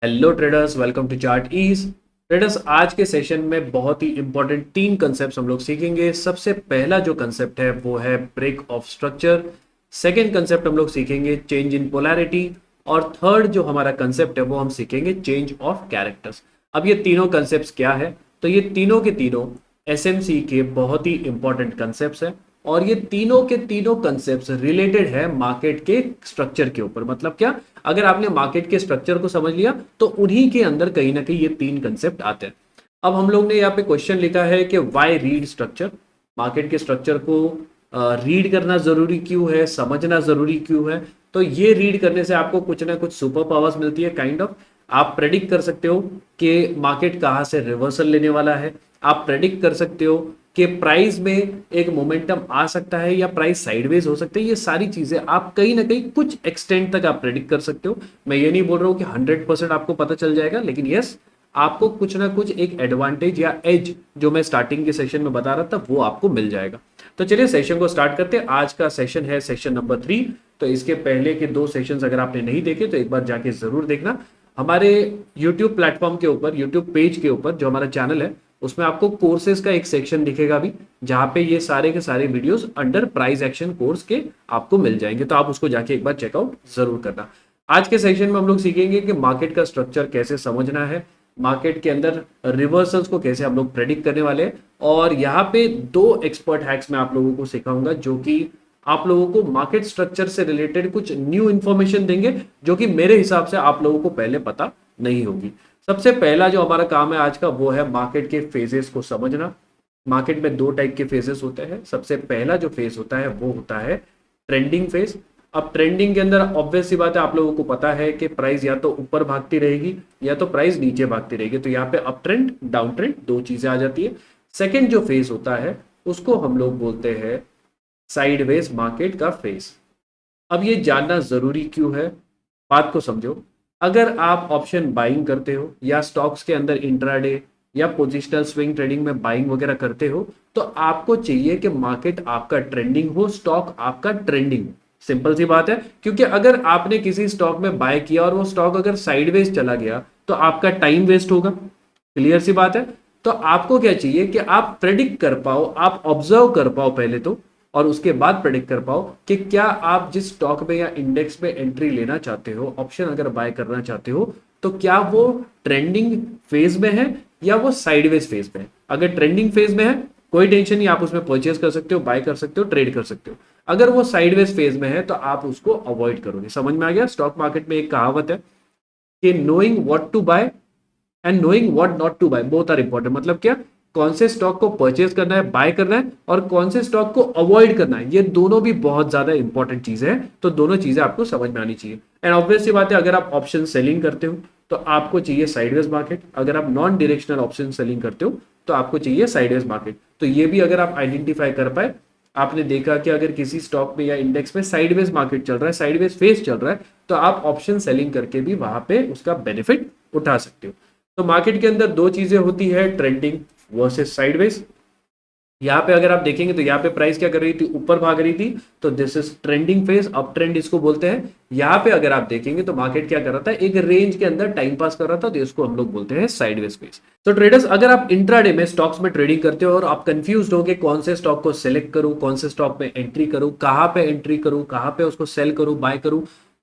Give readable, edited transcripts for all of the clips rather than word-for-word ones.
Hello traders, welcome to chart ease. Traders, आज के session में बहुत ही इंपॉर्टेंट तीन कंसेप्ट हम लोग सीखेंगे। सबसे पहला जो कंसेप्ट है वो है break of structure. Second concept हम लोग सीखेंगे चेंज इन पोलैरिटी। और थर्ड जो हमारा कंसेप्ट है वो हम सीखेंगे चेंज ऑफ कैरेक्टर्स। अब ये तीनों कंसेप्ट क्या है? तो ये तीनों के तीनों एसएमसी के बहुत ही इंपॉर्टेंट कंसेप्ट हैं। और ये तीनों के तीनों कंसेप्ट रिलेटेड है मार्केट के स्ट्रक्चर के ऊपर। मतलब क्या, अगर आपने मार्केट के स्ट्रक्चर को समझ लिया तो उन्हीं के अंदर कहीं ना कहीं ये तीन कंसेप्ट आते हैं। अब हम लोग ने यहाँ पे क्वेश्चन लिखा है कि वाई रीड स्ट्रक्चर। मार्केट के स्ट्रक्चर को रीड करना जरूरी क्यों है, समझना जरूरी क्यों है? तो ये रीड करने से आपको कुछ ना कुछ सुपर पावर्स मिलती है। काइंड ऑफ आप प्रेडिक्ट कर सकते हो कि मार्केट कहाँ से रिवर्सल लेने वाला है। आप प्रेडिक्ट कर सकते हो कि प्राइस में एक मोमेंटम आ सकता है या प्राइस साइडवेज हो सकते हैं। ये सारी चीजें आप कहीं ना कहीं कुछ एक्सटेंट तक आप प्रेडिक्ट कर सकते हो। मैं ये नहीं बोल रहा हूँ कि 100% आपको पता चल जाएगा, लेकिन यस, आपको कुछ ना कुछ एक एडवांटेज या एज जो मैं स्टार्टिंग के सेशन में बता रहा था वो आपको मिल जाएगा। तो चलिए सेशन को स्टार्ट करते हैं। आज का सेशन है सेशन नंबर 3। तो इसके पहले के 2 सेशंस अगर आपने नहीं देखे तो एक बार जाके जरूर देखना। हमारे YouTube प्लेटफॉर्म के ऊपर, YouTube पेज के ऊपर जो हमारा चैनल है उसमें आपको कोर्सेज का एक सेक्शन दिखेगा भी, जहां पे ये सारे के सारे videos under price action course के आपको मिल जाएंगे। तो आप उसको जाके एक बार चेकआउट जरूर करना। आज के सेशन में हम लोग सीखेंगे कि मार्केट का स्ट्रक्चर कैसे समझना है, मार्केट के अंदर रिवर्सल्स को कैसे हम लोग प्रेडिक्ट करने वाले हैं। और यहाँ पे 2 एक्सपर्ट हैक्स मैं आप लोगों को सिखाऊंगा जो कि आप लोगों को मार्केट स्ट्रक्चर से रिलेटेड कुछ न्यू इंफॉर्मेशन देंगे, जो कि मेरे हिसाब से आप लोगों को पहले पता नहीं होगी। सबसे पहला जो हमारा काम है आज का वो है मार्केट के फेजेस को समझना। मार्केट में 2 टाइप के फेजेस होते हैं। सबसे पहला जो फेज होता है वो होता है ट्रेंडिंग फेज। अब ट्रेंडिंग के अंदर ऑब्वियस सी बात है, आप लोगों को पता है कि प्राइस या तो ऊपर भागती रहेगी या तो प्राइस नीचे भागती रहेगी। तो यहाँ पे अप ट्रेंड, डाउन ट्रेंड, 2 चीजें आ जाती है। सेकेंड जो फेज होता है उसको हम लोग बोलते हैं साइडवेज मार्केट का फेज। अब ये जानना जरूरी क्यों है, बात को समझो। अगर आप ऑप्शन बाइंग करते हो या स्टॉक्स के अंदर इंट्राडे या पोजिशनल स्विंग ट्रेडिंग में बाइंग वगैरह करते हो, तो आपको चाहिए कि मार्केट आपका ट्रेंडिंग हो, स्टॉक आपका ट्रेंडिंग। सिंपल सी बात है, क्योंकि अगर आपने किसी स्टॉक में बाय किया और वो स्टॉक अगर साइडवेज चला गया तो आपका टाइम वेस्ट होगा। क्लियर सी बात है। तो आपको क्या चाहिए कि आप प्रेडिक्ट कर पाओ, आप ऑब्जर्व कर पाओ पहले तो, और उसके बाद प्रेडिक्ट कर पाओ कि क्या आप जिस स्टॉक में या इंडेक्स में एंट्री लेना चाहते हो, ऑप्शन अगर बाय करना चाहते हो, तो क्या वो ट्रेंडिंग फेज में है या वो साइडवेज फेज में है। अगर ट्रेंडिंग फेज में है कोई टेंशन नहीं, आप उसमें परचेज कर सकते हो, बाय कर सकते हो, ट्रेड कर सकते हो। अगर वो साइडवेज फेज में है तो आप उसको अवॉइड करोगे। समझ में आ गया? स्टॉक मार्केट में एक कहावत है कि knowing what to buy and knowing what not to buy both are important. मतलब क्या, कौन से स्टॉक को परचेज करना है, बाय करना है, और कौन से स्टॉक को अवॉइड करना है, ये दोनों भी बहुत ज्यादा इंपॉर्टेंट चीजें हैं। तो दोनों चीजें आपको समझ में आनी चाहिए। एंड ऑब्वियस सी बात है, अगर आप ऑप्शन सेलिंग करते हो तो आपको चाहिए साइडवेज मार्केट। अगर आप नॉन डायरेक्शनल ऑप्शन सेलिंग करते हो तो आपको चाहिए साइडवेज मार्केट। तो ये भी अगर आप आइडेंटिफाई कर पाए, आपने देखा कि अगर किसी स्टॉक में या इंडेक्स में साइडवेज मार्केट चल रहा है, साइडवेज फेस चल रहा है, तो आप ऑप्शन सेलिंग करके भी वहां पे उसका बेनिफिट उठा सकते हो। तो मार्केट के अंदर 2 चीजें होती है, ट्रेंडिंग वर्सेस साइडवेज। यहाँ पे अगर आप देखेंगे तो यहाँ पे प्राइस क्या कर रही थी, ऊपर भाग रही थी, तो this is trending phase, up trend इसको बोलते हैं। यहाँ पे अगर आप देखेंगे तो मार्केट क्या कर रहा था, एक रेंज के अंदर टाइम पास कर रहा था, तो इसको हम लोग बोलते हैं साइडवेज फेज। तो ट्रेडर्स, अगर आप इंट्राडे में स्टॉक्स में ट्रेडिंग करते हो और आप कंफ्यूज हो कि कौन से स्टॉक को सिलेक्ट करूं, कौन से स्टॉक में एंट्री करूं, कहां पे एंट्री करूं, कहां पे उसको सेल करूं, बाय करूं,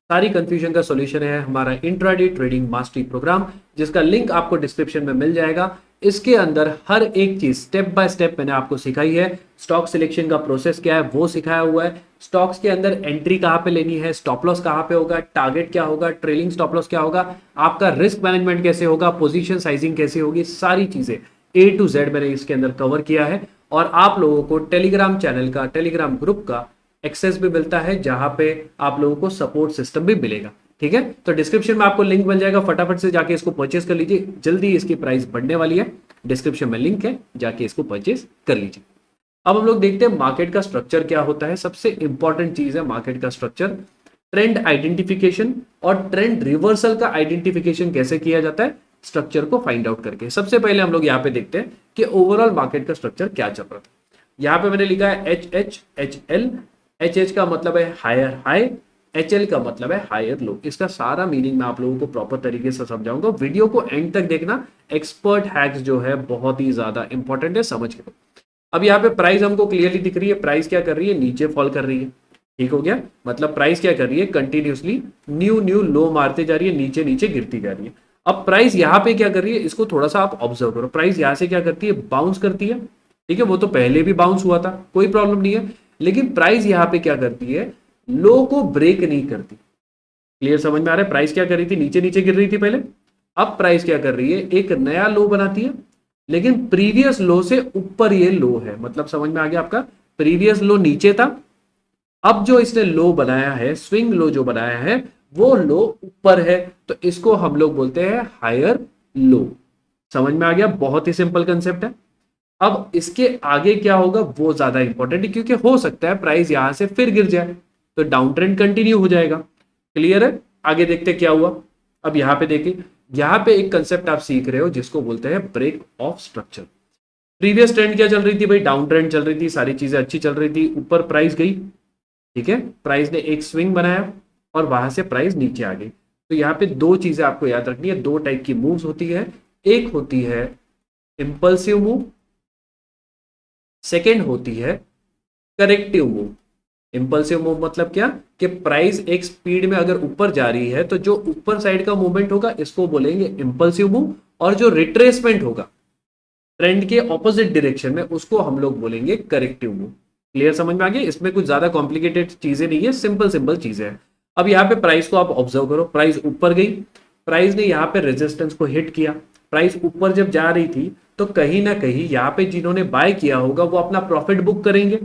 सारी कंफ्यूजन का सॉल्यूशन है हमारा इंट्राडे ट्रेडिंग मास्टरी प्रोग्राम, जिसका लिंक आपको डिस्क्रिप्शन में मिल जाएगा। इसके अंदर हर एक चीज स्टेप बाय स्टेप मैंने आपको सिखाई है। स्टॉक सिलेक्शन का प्रोसेस क्या है वो सिखाया हुआ है। स्टॉक्स के अंदर एंट्री कहां पे लेनी है, स्टॉप लॉस कहां पे होगा, टारगेट क्या होगा, ट्रेलिंग स्टॉप लॉस क्या होगा, आपका रिस्क मैनेजमेंट कैसे होगा, पोजीशन साइजिंग कैसे होगी, सारी चीजें A to Z मैंने इसके अंदर कवर किया है। और आप लोगों को टेलीग्राम चैनल का, टेलीग्राम ग्रुप का एक्सेस भी मिलता है, जहां पे आप लोगों को सपोर्ट सिस्टम भी मिलेगा। ठीक है, तो डिस्क्रिप्शन में आपको लिंक मिल जाएगा, फटाफट से जाके इसको परचेज कर लीजिए। जल्दी इसकी प्राइस बढ़ने वाली है, डिस्क्रिप्शन में लिंक है, जाके इसको परचेज कर लीजिए। अब हम लोग देखते हैं मार्केट का स्ट्रक्चर क्या होता है। सबसे इंपॉर्टेंट चीज है मार्केट का स्ट्रक्चर, ट्रेंड आइडेंटिफिकेशन। और ट्रेंड रिवर्सल का आइडेंटिफिकेशन कैसे किया जाता है, स्ट्रक्चर को फाइंड आउट करके। सबसे पहले हम लोग यहाँ पे देखते हैं कि ओवरऑल मार्केट का स्ट्रक्चर क्या चल रहा था। यहाँ पे मैंने लिखा है H H H L. H H का मतलब है हायर हाई, HL का मतलब है हायर लो। इसका सारा मीनिंग मैं आप लोगों को प्रॉपर तरीके से समझाऊंगा, वीडियो को एंड तक देखना। एक्सपर्ट हैक्स जो है बहुत ही ज्यादा इंपॉर्टेंट है, समझ के। अब यहाँ पे प्राइस हमको क्लियरली दिख रही है, प्राइस क्या कर रही है, नीचे फॉल कर रही है। ठीक हो गया, मतलब प्राइस क्या कर रही है, कंटिन्यूसली न्यू न्यू लो मारते जा रही है, नीचे नीचे गिरती जा रही है। अब प्राइस यहाँ पे क्या कर रही है, इसको थोड़ा सा आप ऑब्जर्व करो। प्राइस यहाँ से क्या करती है, बाउंस करती है। ठीक है, वो तो पहले भी बाउंस हुआ था, कोई प्रॉब्लम नहीं है। लेकिन प्राइस यहाँ पे क्या करती है, लो को ब्रेक नहीं करती। क्लियर समझ में आ रहा है, प्राइस क्या कर रही थी, नीचे नीचे गिर रही थी पहले। अब प्राइस क्या कर रही है, एक नया लो बनाती है, लेकिन प्रीवियस लो से ऊपर ये लो है। मतलब समझ में आ गया आपका, प्रीवियस लो नीचे था, अब जो इसने लो बनाया है, स्विंग लो जो बनाया है, वो लो ऊपर है, तो इसको हम लोग बोलते हैं हायर लो। समझ में आ गया, बहुत ही सिंपल कंसेप्ट है। अब इसके आगे क्या होगा वो ज्यादा इंपॉर्टेंट है, क्योंकि हो सकता है प्राइस यहां से फिर गिर जाए, तो डाउन ट्रेंड कंटिन्यू हो जाएगा। क्लियर है, आगे देखते क्या हुआ। अब यहां पे देखिए, यहां पे एक कंसेप्ट आप सीख रहे हो जिसको बोलते हैं break of structure. Previous trend क्या चल रही थी भाई, डाउन ट्रेंड चल रही थी, सारी चीजें अच्छी चल रही थी, ऊपर प्राइस गई। ठीक है, प्राइस ने एक स्विंग बनाया और वहां से प्राइस नीचे आ गई। तो यहाँ पे दो चीजें आपको याद रखनी है, दो टाइप की मूव्स होती है। एक होती है इंपल्सिव मूव, सेकेंड होती है करेक्टिव मूव। इंपल्सिव मूव मतलब क्या, कि प्राइस एक स्पीड में अगर ऊपर जा रही है तो जो ऊपर साइड का मूवमेंट होगा इसको बोलेंगे इंपल्सिव मूव, और जो रिट्रेसमेंट होगा ट्रेंड के ऑपोजिट डायरेक्शन में उसको हम लोग बोलेंगे करेक्टिव मूव। क्लियर समझ में आ गया, इसमें कुछ ज्यादा कॉम्प्लिकेटेड चीजें नहीं है, सिंपल सिंपल चीजें हैं। अब यहाँ पे प्राइस को आप ऑब्जर्व करो, प्राइस ऊपर गई, प्राइस ने यहाँ पे रेजिस्टेंस को हिट किया। प्राइस ऊपर जब जा रही थी तो कहीं ना कहीं यहाँ पे जिन्होंने बाय किया होगा वो अपना प्रॉफिट बुक करेंगे,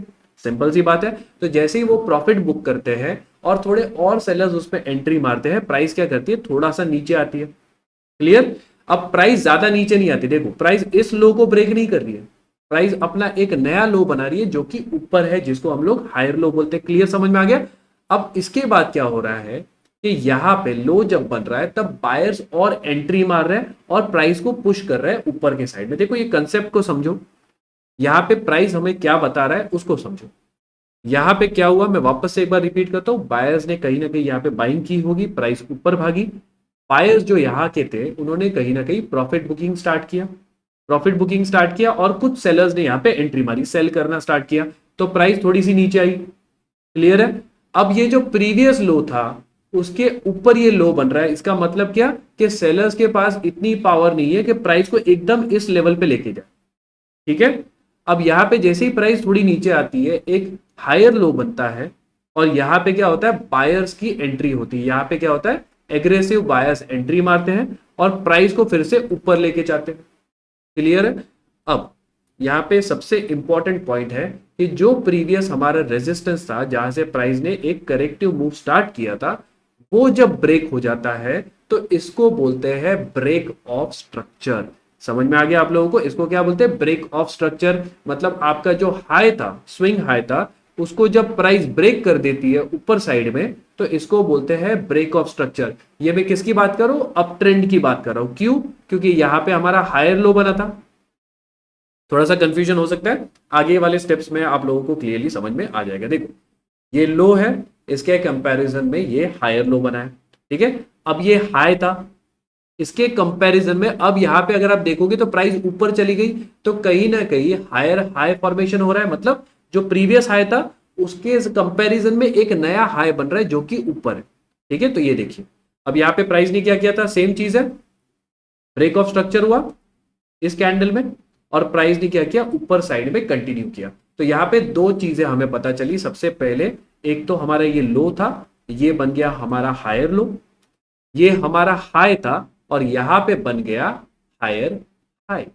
सिंपल सी बात है। तो जैसे ही वो प्रॉफिट बुक करते हैं और थोड़े और सेलर्स उसमें एंट्री मारते हैं, प्राइस क्या करती है, थोड़ा सा नीचे आती है। क्लियर, अब प्राइस ज्यादा नीचे नहीं आती, देखो प्राइस इस लो को ब्रेक नहीं कर रही है, प्राइस अपना एक नया लो बना रही है जो कि ऊपर है, जिसको हम लोग हायर लो बोलते हैं। क्लियर समझ में आ गया। अब इसके बाद क्या हो रहा है कि यहां पे लो जब बन रहा है तब बायर्स और एंट्री मार रहे हैं और प्राइस को पुश कर रहे हैं ऊपर के साइड में। देखो ये कंसेप्ट को समझो, यहां पे प्राइस हमें क्या बता रहा है उसको समझो। यहां पे क्या हुआ, मैं वापस से एक बार रिपीट करता हूं, बायर्स ने कहीं ना कहीं यहां पे बाइंग की होगी, प्राइस ऊपर भागी। बायर्स जो यहाँ के थे उन्होंने कहीं ना कहीं प्रॉफिट बुकिंग स्टार्ट किया, और कुछ सेलर्स ने यहाँ पे एंट्री मारी, सेल करना स्टार्ट किया, तो प्राइस थोड़ी सी नीचे आई। क्लियर है, अब ये जो प्रीवियस लो था उसके ऊपर ये लो बन रहा है, इसका मतलब क्या, कि सेलर्स के पास इतनी पावर नहीं है कि प्राइस को एकदम इस लेवल पे लेके जाए। ठीक है, अब यहां पे जैसे ही प्राइस थोड़ी नीचे आती है एक हायर लो बनता है, और यहां पे क्या होता है, बायर्स की एंट्री होती है। यहां पे क्या होता है, एग्रेसिव बायर्स एंट्री मारते हैं और प्राइस को फिर से ऊपर लेके जाते हैं। क्लियर है, अब यहां पे सबसे इंपॉर्टेंट पॉइंट है कि जो प्रीवियस हमारा रेजिस्टेंस था जहां से प्राइस ने एक करेक्टिव मूव स्टार्ट किया था, वो जब ब्रेक हो जाता है तो इसको बोलते हैं ब्रेक ऑफ स्ट्रक्चर। समझ में आ गया आप लोगों को, इसको क्या बोलते हैं, ब्रेक ऑफ स्ट्रक्चर। मतलब आपका जो हाई था, स्विंग हाई था, उसको जब प्राइस ब्रेक कर देती है ऊपर साइड में तो इसको बोलते हैं ब्रेक ऑफ स्ट्रक्चर। ये मैं किसकी बात कर रहा हूं, अप ट्रेंड की बात कर रहा हूं। क्यों, क्योंकि यहां पे हमारा हायर लो बना था। थोड़ा सा कंफ्यूजन हो सकता है, आगे वाले स्टेप्स में आप लोगों को क्लियरली समझ में आ जाएगा। देखो ये लो है, इसके कंपैरिजन में ये हायर लो बना है। ठीक है, अब ये हाई था, इसके कंपैरिजन में अब यहां पे अगर आप देखोगे तो प्राइस ऊपर चली गई, तो कहीं ना कहीं हायर हाई फॉर्मेशन हो रहा है। मतलब जो प्रीवियस हाई था उसके कंपैरिजन में एक नया हाई बन रहा है जो कि ऊपर है। ठीक है, तो ये देखिए अब यहां पे प्राइस ने क्या किया था, सेम चीज है, ब्रेक ऑफ स्ट्रक्चर हुआ इस कैंडल में, और प्राइस ने क्या किया, ऊपर साइड में कंटिन्यू किया। तो यहां पे दो चीजें हमें पता चली। सबसे पहले एक तो हमारा ये लो था, ये बन गया हमारा हायर लो, ये हमारा हाई था और यहां पे बन गया हायर हाई।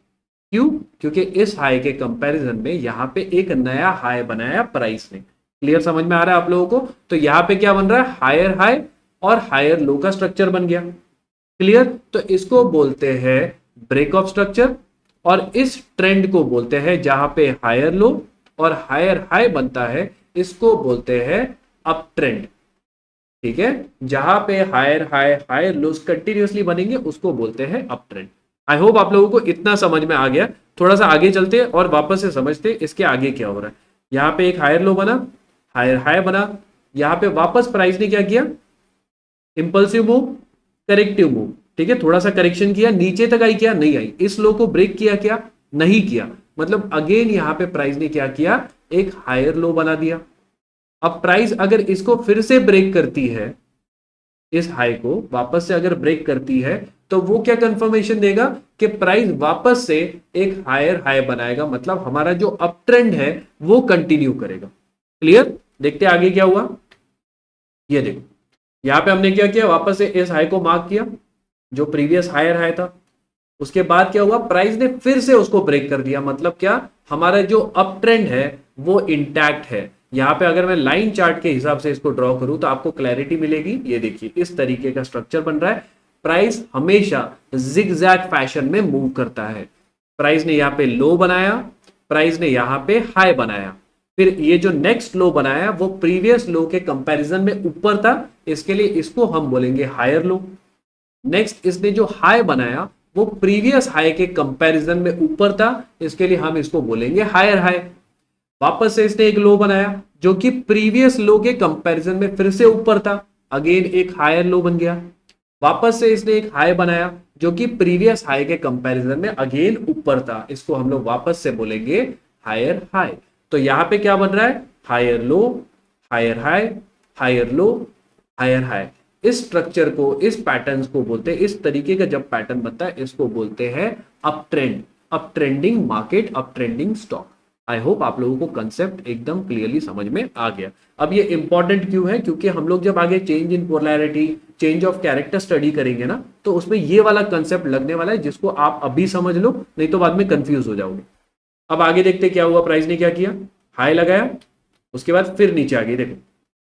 क्यों, क्योंकि इस हाई के कंपैरिजन में यहां पे एक नया हाई बनाया प्राइस ने। क्लियर समझ में आ रहा है आप लोगों को, तो यहां पे क्या बन रहा है, हायर हाई और हायर लो का स्ट्रक्चर बन गया। क्लियर, तो इसको बोलते हैं ब्रेक ऑफ स्ट्रक्चर, और इस ट्रेंड को बोलते हैं जहां पे हायर लो और हायर हाई बनता है, इसको बोलते हैं अप ट्रेंड। ठीक है, जहां पे higher high higher lows continuously बनेंगे उसको बोलते हैं अप ट्रेंड। आई होप आप लोगों को इतना समझ में आ गया। थोड़ा सा आगे चलते और वापस से समझते इसके आगे क्या हो रहा है। यहाँ पे एक हायर लो बना, हायर हाई बना, यहां पे वापस प्राइस ने क्या किया, इंपल्सिव मूव, करेक्टिव मूव, ठीक है, थोड़ा सा करेक्शन किया, नीचे तक आई क्या, नहीं आई, इस लो को ब्रेक किया क्या, नहीं किया, मतलब अगेन यहां पे प्राइस ने क्या किया, एक हायर लो बना दिया। अब प्राइस अगर इसको फिर से ब्रेक करती है, इस हाई को वापस से अगर ब्रेक करती है, तो वो क्या कंफर्मेशन देगा कि प्राइस वापस से एक हायर हाई बनाएगा, मतलब हमारा जो अप ट्रेंड है वो कंटिन्यू करेगा। क्लियर, देखते आगे क्या हुआ। ये देखो यहां पे हमने क्या किया, वापस से इस हाई को मार्क किया जो प्रीवियस हायर हाई था, उसके बाद क्या हुआ, प्राइस ने फिर से उसको ब्रेक कर दिया, मतलब क्या, हमारा जो अप ट्रेंड है वो इंटैक्ट है। यहां पे अगर मैं लाइन चार्ट के हिसाब से इसको ड्रॉ करूं तो आपको क्लैरिटी मिलेगी। ये देखिए इस तरीके का स्ट्रक्चर बन रहा है, प्राइस हमेशा जिगजैग फैशन में मूव करता है। प्राइस ने यहां पे लो बनाया, प्राइस ने यहां पे हाई बनाया, फिर ये जो नेक्स्ट लो बनाया वो प्रीवियस लो के कंपैरिजन में ऊपर था, इसके लिए इसको हम बोलेंगे हायर लो। नेक्स्ट इसने जो हाई बनाया वो प्रीवियस हाई के कंपैरिजन में ऊपर था, इसके लिए हम इसको बोलेंगे हायर हाई। वापस से इसने एक लो बनाया जो कि प्रीवियस लो के कंपैरिजन में फिर से ऊपर था, अगेन एक हायर लो बन गया। वापस से इसने एक हाई बनाया जो कि प्रीवियस हाई के कंपैरिजन में अगेन ऊपर था, इसको हम लोग वापस से बोलेंगे हायर हाई। तो यहां पे क्या बन रहा है, higher low, higher high, higher low, higher high. इस स्ट्रक्चर को, इस पैटर्न को बोलते हैं, इस तरीके का जब पैटर्न बनता है इसको बोलते हैं up trend, up trending market, up trending stock. I hope आप लोगों को कंसेप्ट एकदम क्लियरली समझ में आ गया। अब ये इंपॉर्टेंट क्यों है, क्योंकि हम लोग जब आगे change in polarity, change of character study करेंगे ना, तो उसमें ये वाला कंसेप्ट लगने वाला है, जिसको आप अभी समझ लो, नहीं तो बाद में कंफ्यूज हो जाओगे। अब आगे देखते क्या हुआ, प्राइस ने क्या किया, हाई लगाया, उसके बाद फिर नीचे आ गई, देखो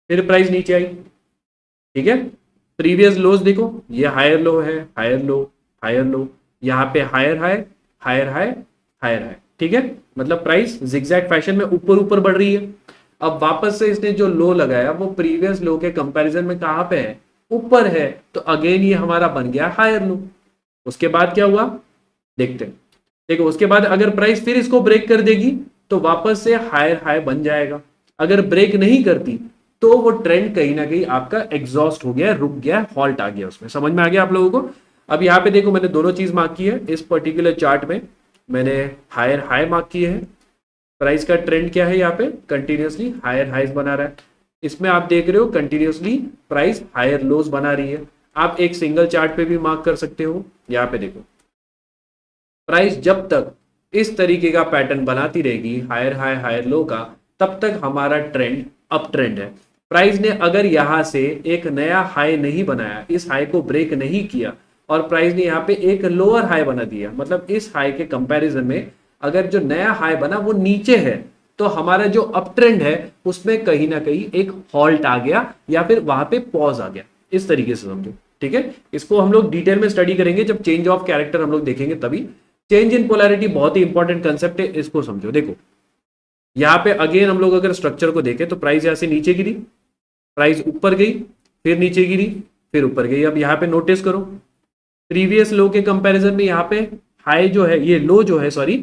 फिर प्राइस नीचे आई, ठीक है। प्रीवियस लोज देखो, ये हायर लो है, हायर लो, हायर लो, यहाँ पे higher high, higher high, higher high, ठीक है, मतलब प्राइस जिगजैग फैशन में ऊपर ऊपर बढ़ रही है। अब वापस से इसने जो लो लगाया वो प्रीवियस लो के कंपैरिजन में कहां पे है, ऊपर है, तो अगेन ये हमारा बन गया हायर लो। उसके बाद क्या हुआ देखते हैं, देखो उसके बाद अगर प्राइस फिर इसको ब्रेक कर देगी तो वापस से हायर हाई बन जाएगा। अगर ब्रेक नहीं करती तो वो ट्रेंड कहीं ना कहीं आपका एग्जॉस्ट हो गया, रुक गया, हॉल्ट आ गया, उसमें समझ में आ गया आप लोगों को। अब यहाँ पे देखो मैंने दोनों चीज मार्क की है, इस पर्टिकुलर चार्ट में मैंने हायर हाई मार्क किए हैं, प्राइस का ट्रेंड क्या है, यहाँ पे कंटिन्यूसली हायर हाइज बना रहा है। इसमें आप देख रहे हो कंटिन्यूसली प्राइस हायर लोज बना रही है। आप एक सिंगल चार्ट पे भी मार्क कर सकते हो, यहाँ पे देखो प्राइस जब तक इस तरीके का पैटर्न बनाती रहेगी हायर हाई हायर लो का, तब तक हमारा ट्रेंड अप ट्रेंड है। प्राइस ने अगर यहां से एक नया हाई नहीं बनाया, इस हाई को ब्रेक नहीं किया, और प्राइस ने यहाँ पे एक लोअर हाई बना दिया, मतलब इस हाई के कंपैरिजन में अगर जो नया हाई बना वो नीचे है, तो हमारा जो अप ट्रेंड है उसमें कहीं ना कहीं एक हॉल्ट आ गया, या फिर वहां पे पॉज आ गया। इस तरीके से समझो, ठीक है। इसको हम लोग डिटेल में स्टडी करेंगे जब चेंज ऑफ कैरेक्टर हम लोग देखेंगे तभी। चेंज इन पोलैरिटी बहुत ही इंपॉर्टेंट कंसेप्ट है, इसको समझो। देखो यहां पे अगेन हम लोग अगर स्ट्रक्चर को देखें तो प्राइस यहां से नीचे गिरी, प्राइस ऊपर गई, फिर नीचे गिरी, फिर ऊपर गई। अब यहां पे नोटिस करो प्रीवियस लो के कंपैरिजन में यहाँ पे हाई जो है, ये लो जो है, सॉरी,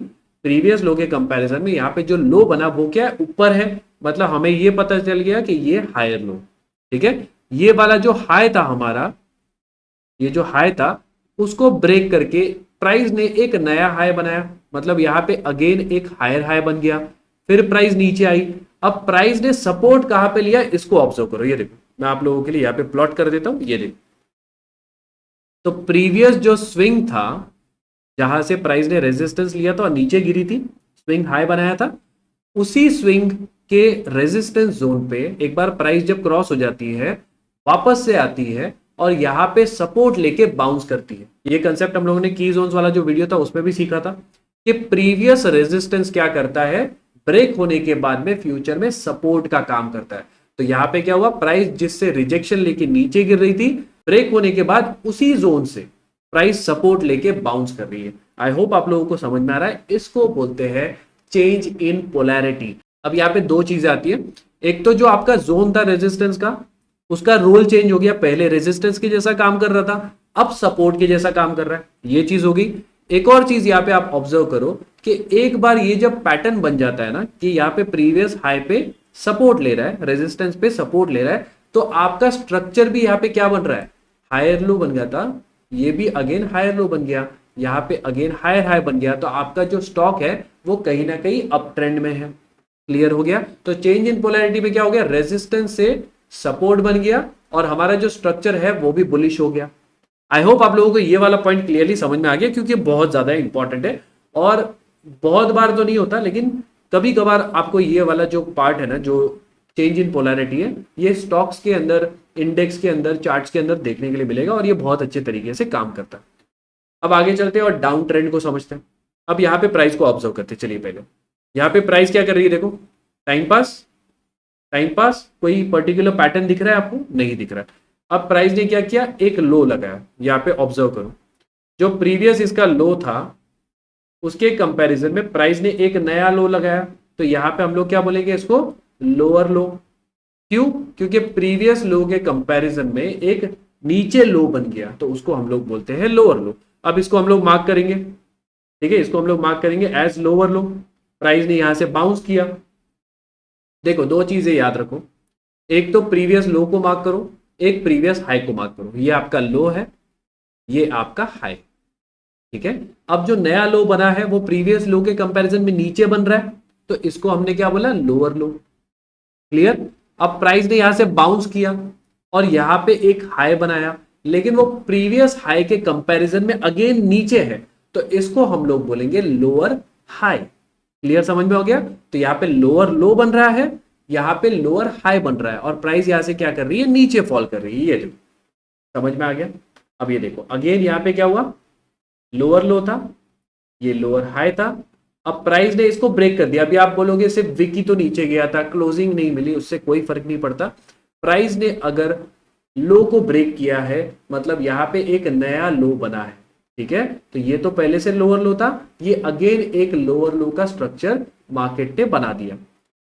प्रीवियस लो के कंपैरिजन में यहाँ पे जो लो बना वो क्या है, ऊपर है, मतलब हमें ये पता चल गया कि ये हायर लो, ठीक है। ये वाला जो हाई था हमारा, ये जो हाई था उसको ब्रेक करके प्राइस ने एक नया हाई बनाया, मतलब यहाँ पे अगेन एक हायर हाई बन गया, फिर प्राइस नीचे आई। अब प्राइस ने सपोर्ट कहां पे लिया, इसको ऑब्जर्व करो, ये देखो मैं आप लोगों के लिए यहाँ पे प्लॉट कर देता हूं, ये देखो। तो प्रीवियस जो स्विंग था जहां से प्राइस ने रेजिस्टेंस लिया था और नीचे गिरी थी, स्विंग हाई बनाया था, उसी स्विंग के रेजिस्टेंस जोन पे एक बार प्राइस जब क्रॉस हो जाती है, वापस से आती है और यहाँ पे सपोर्ट लेके बाउंस करती है। ये कंसेप्ट हम लोगों ने की जोन्स वाला जो वीडियो था उसमें भी सीखा था कि प्रीवियस रेजिस्टेंस क्या करता है, ब्रेक होने के बाद में फ्यूचर में सपोर्ट का काम करता है। तो यहाँ पे क्या हुआ, प्राइस जिससे रिजेक्शन लेके नीचे गिर रही थी, ब्रेक होने के बाद उसी जोन से प्राइस सपोर्ट लेके बाउंस कर रही है। आई होप आप लोगों को समझ में आ रहा है, इसको बोलते हैं चेंज इन पोलैरिटी। अब यहाँ पे दो चीजें आती है, एक तो जो आपका जोन था रेजिस्टेंस का, उसका रोल चेंज हो गया, पहले रेजिस्टेंस के जैसा काम कर रहा था, अब सपोर्ट के जैसा काम कर रहा है, ये चीज होगी। एक और चीज यहाँ पे आप ऑब्जर्व करो कि एक बार ये जब पैटर्न बन जाता है ना कि यहाँ पे प्रीवियस हाई पे सपोर्ट ले रहा है, रेजिस्टेंस पे सपोर्ट ले रहा है, तो आपका स्ट्रक्चर भी यहाँ पे क्या बन रहा है, हायर लो बन गया था, ये भी अगेन हायर लो बन गया, यहाँ पे अगेन हायर हाई बन गया, तो आपका जो स्टॉक है वो कहीं ना कहीं अप ट्रेंड में है। क्लियर हो गया? तो चेंज इन पोलैरिटी में क्या हो गया, रेजिस्टेंस से सपोर्ट बन गया और हमारा जो स्ट्रक्चर है वो भी बुलिश हो गया। आई होप आप लोगों को ये वाला पॉइंट क्लियरली समझ में आ गया, क्योंकि बहुत ज्यादा इंपॉर्टेंट है और बहुत बार तो नहीं होता, लेकिन कभी कभार आपको ये वाला जो पार्ट है ना, जो चेंज इन पोलैरिटी है, ये स्टॉक्स के अंदर, इंडेक्स के अंदर, चार्ट्स के अंदर देखने के लिए मिलेगा और ये बहुत अच्छे तरीके से काम करता है। अब आगे चलते हैं और डाउन ट्रेंड को समझते हैं। अब यहाँ पे प्राइस को ऑब्जर्व करते हैं। चलिए पहले यहाँ पे प्राइस क्या कर रही है, देखो टाइम पास, टाइम पास, कोई पर्टिकुलर पैटर्न दिख रहा है आपको? नहीं दिख रहा है। अब प्राइस ने क्या किया, एक लो लगाया, यहाँ पे ऑब्जर्व करो, जो प्रीवियस इसका लो था उसके कंपैरिजन में प्राइस ने एक नया लो लगाया, तो यहाँ पे हम लोग क्या बोलेंगे, इसको लोअर लो। क्यों? क्योंकि प्रीवियस लो के कंपैरिजन में एक नीचे लो बन गया, तो उसको हम लोग बोलते हैं लोअर लो। अब इसको हम लोग मार्क करेंगे, ठीक है, इसको हम लोग मार्क करेंगे एज लोअर लो। प्राइस ने यहां से बाउंस किया। देखो दो चीजें याद रखो, एक तो प्रीवियस लो को मार्क करो, एक प्रीवियस हाई को मार्क करो। ये आपका लो है, ये आपका हाई, ठीक है। अब जो नया लो बना है वो प्रीवियस लो के कंपैरिजन में नीचे बन रहा है, तो इसको हमने क्या बोला, लोअर लो। क्लियर? अब प्राइस ने यहां से बाउंस किया और यहां पे एक हाई बनाया, लेकिन वो प्रीवियस हाई के कंपैरिजन में अगेन नीचे है, तो इसको हम लोग बोलेंगे लोअर हाई। क्लियर? समझ में हो गया? तो यहाँ पे लोअर लो बन रहा है, यहाँ पे लोअर हाई बन रहा है और प्राइस यहां से क्या कर रही है, नीचे फॉल कर रही है। ये देखो, समझ में आ गया? अब ये देखो अगेन यहाँ पे क्या हुआ, लोअर लो था, ये लोअर हाई था, अब प्राइस ने इसको ब्रेक कर दिया। अभी आप बोलोगे सिर्फ विकी तो नीचे गया था, क्लोजिंग नहीं मिली, उससे कोई फर्क नहीं पड़ता। प्राइस ने अगर लो को ब्रेक किया है, मतलब यहां पे एक नया लो बना है, ठीक है। तो ये तो पहले से लोअर लो था, ये अगेन एक लोअर लो का स्ट्रक्चर मार्केट ने बना दिया।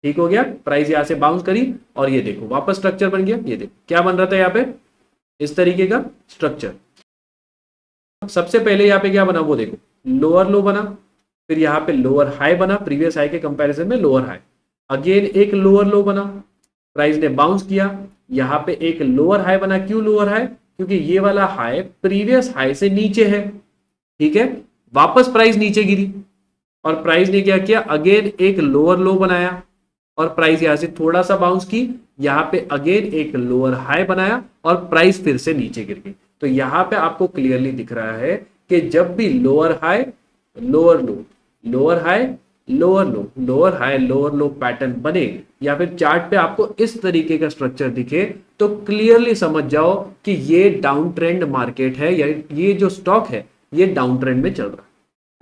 ठीक हो गया? प्राइस यहां से बाउंस करी और ये देखो वापस स्ट्रक्चर बन गया। ये देखो क्या बन रहा था यहाँ पे, इस तरीके का स्ट्रक्चर। सबसे पहले यहाँ पे क्या बना, वो देखो लोअर लो बना, फिर यहाँ पे लोअर हाई बना, प्रीवियस हाई के कंपैरिजन में लोअर हाई, अगेन एक लोअर लो बना, प्राइस ने बाउंस किया, यहाँ पे एक लोअर हाई बना। क्यों लोअर हाई? क्योंकि ये वाला हाई प्रीवियस हाई से नीचे है, ठीक है। वापस प्राइस नीचे गिरी और प्राइस ने क्या किया, अगेन एक लोअर लो बनाया और प्राइस यहां से थोड़ा सा बाउंस की, यहाँ पे अगेन एक लोअर हाई बनाया और प्राइस फिर से नीचे गिर गई। तो यहाँ पे आपको क्लियरली दिख रहा है कि जब भी lower high lower low, lower high lower low, lower high lower लो पैटर्न बने या फिर चार्ट पे आपको इस तरीके का स्ट्रक्चर दिखे, तो क्लियरली समझ जाओ कि ये डाउन ट्रेंड मार्केट है या ये जो स्टॉक है ये डाउन ट्रेंड में चल रहा है।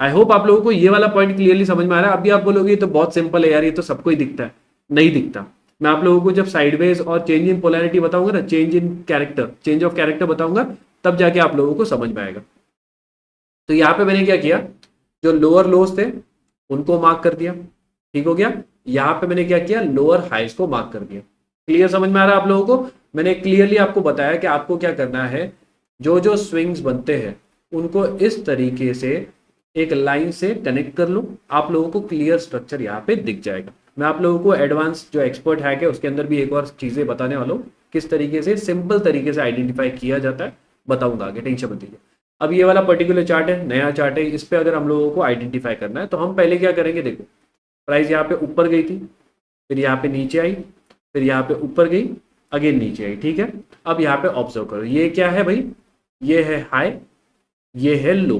आई होप आप लोगों को ये वाला पॉइंट क्लियरली समझ में आ रहा है। अभी आप बोलोगे तो बहुत सिंपल है यार, ये तो सबको ही दिखता है। नहीं दिखता। मैं आप लोगों को जब साइडवेज और चेंज इन पोलैरिटी बताऊंगा ना, change in character, change of character बताऊंगा, तब जाके आप लोगों को समझ में आएगा। तो यहाँ पे मैंने क्या किया, जो लोअर लोस थे उनको मार्क कर दिया, ठीक हो गया। यहाँ पे मैंने क्या किया, लोअर हाइस को मार्क कर दिया। क्लियर समझ में आ रहा है आप लोगों को? मैंने क्लियरली आपको बताया कि आपको क्या करना है, जो जो स्विंग्स बनते हैं उनको इस तरीके से एक लाइन से कनेक्ट कर लो, आप लोगों को क्लियर स्ट्रक्चर यहाँ पे दिख जाएगा। मैं आप लोगों को एडवांस जो एक्सपर्ट हैक है उसके अंदर भी एक और चीजें बताने वाला हूँ, किस तरीके से सिंपल तरीके से आइडेंटिफाई किया जाता है, बताऊंगा आगे, टेंशन मत लीजिए। अब ये वाला पर्टिकुलर चार्ट है, नया चार्ट है, इस पे अगर हम लोगों को आइडेंटिफाई करना है तो हम पहले क्या करेंगे, देखो प्राइस यहाँ पे ऊपर गई थी, फिर यहाँ पे नीचे आई, फिर यहाँ पे ऊपर गई, अगेन नीचे आई, ठीक है। अब यहाँ पे ऑब्जर्व करो, ये क्या है भाई, ये है हाई, ये है लो,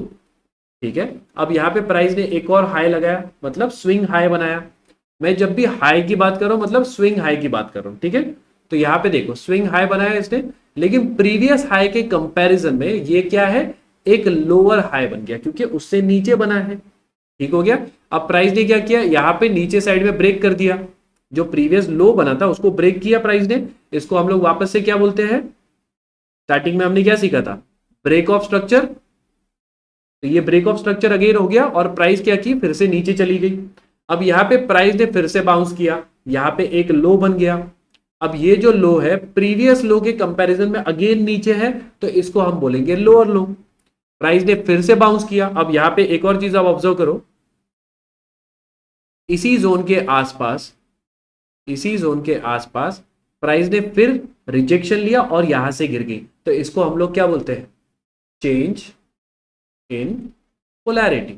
ठीक है। अब यहाँ पे प्राइस ने एक और हाई लगाया, मतलब स्विंग हाई बनाया। मैं जब भी हाई की बात कर रहा हूं मतलब स्विंग हाई की बात कर रहा हूं, ठीक है। तो यहाँ पे देखो स्विंग हाई बनाया इसने, लेकिन प्रीवियस हाई के कंपैरिजन में ये क्या है, एक लोअर हाई बन गया क्योंकि उससे नीचे बना है, ठीक हो गया। अब प्राइस ने क्या किया, यहाँ पे नीचे साइड में ब्रेक कर दिया, जो प्रीवियस लो बना था उसको ब्रेक किया प्राइस ने। इसको हम लोग वापस से क्या बोलते हैं, स्टार्टिंग में हमने क्या सीखा था, ब्रेक ऑफ स्ट्रक्चर। तो ये ब्रेक ऑफ स्ट्रक्चर अगेन हो गया और प्राइस क्या की, फिर से नीचे चली गई। अब यहाँ पे प्राइस ने फिर से बाउंस किया, यहाँ पे एक लो बन गया। अब ये जो लो है प्रीवियस लो के कंपैरिजन में अगेन नीचे है, तो इसको हम बोलेंगे लोअर लो। प्राइस ने फिर से बाउंस किया। अब यहाँ पे एक और चीज आप ऑब्जर्व करो, इसी जोन के आसपास इसी जोन के आसपास प्राइस ने फिर रिजेक्शन लिया और यहां से गिर गई, तो इसको हम लोग क्या बोलते हैं, चेंज इन पोलैरिटी।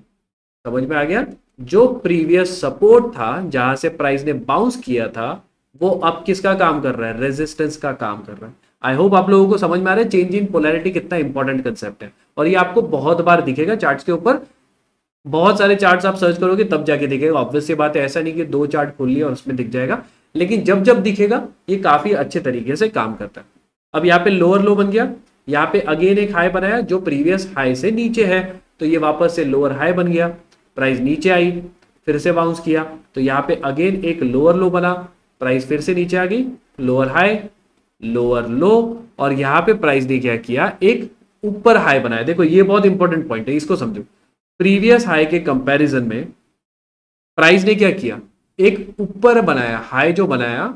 समझ में आ गया? जो प्रीवियस सपोर्ट था जहां से प्राइस ने बाउंस किया था, वो अब किसका काम कर रहा है, रेजिस्टेंस का काम कर रहा है। आई होप आप लोगों को समझ में आ रहा है चेंज इन पोलैरिटी कितना इंपॉर्टेंट कंसेप्ट है, और ये आपको बहुत बार दिखेगा चार्ट्स के ऊपर। बहुत सारे चार्ट्स आप सर्च करोगे तब जाके दिखेगा, ऑब्वियस सी बात है, ऐसा नहीं कि 2 चार्ट खोल लिया और उसमें दिख जाएगा, लेकिन जब जब दिखेगा ये काफी अच्छे तरीके से काम करता है। अब यहाँ पे लोअर लो बन गया, यहाँ पे अगेन एक हाई बनाया जो प्रीवियस हाई से नीचे है, तो ये वापस से लोअर हाई बन गया, प्राइस नीचे आई, फिर से बाउंस किया, तो यहाँ पे अगेन एक लोअर लो बना, प्राइस फिर से नीचे आ गई, लोअर हाई, लोअर लो, और यहाँ पे प्राइस ने क्या किया, एक ऊपर हाई बनाया। देखो ये बहुत इंपॉर्टेंट पॉइंट है, इसको समझो। प्रीवियस हाई के कंपैरिजन में प्राइस ने क्या किया, एक ऊपर बनाया, हाई जो बनाया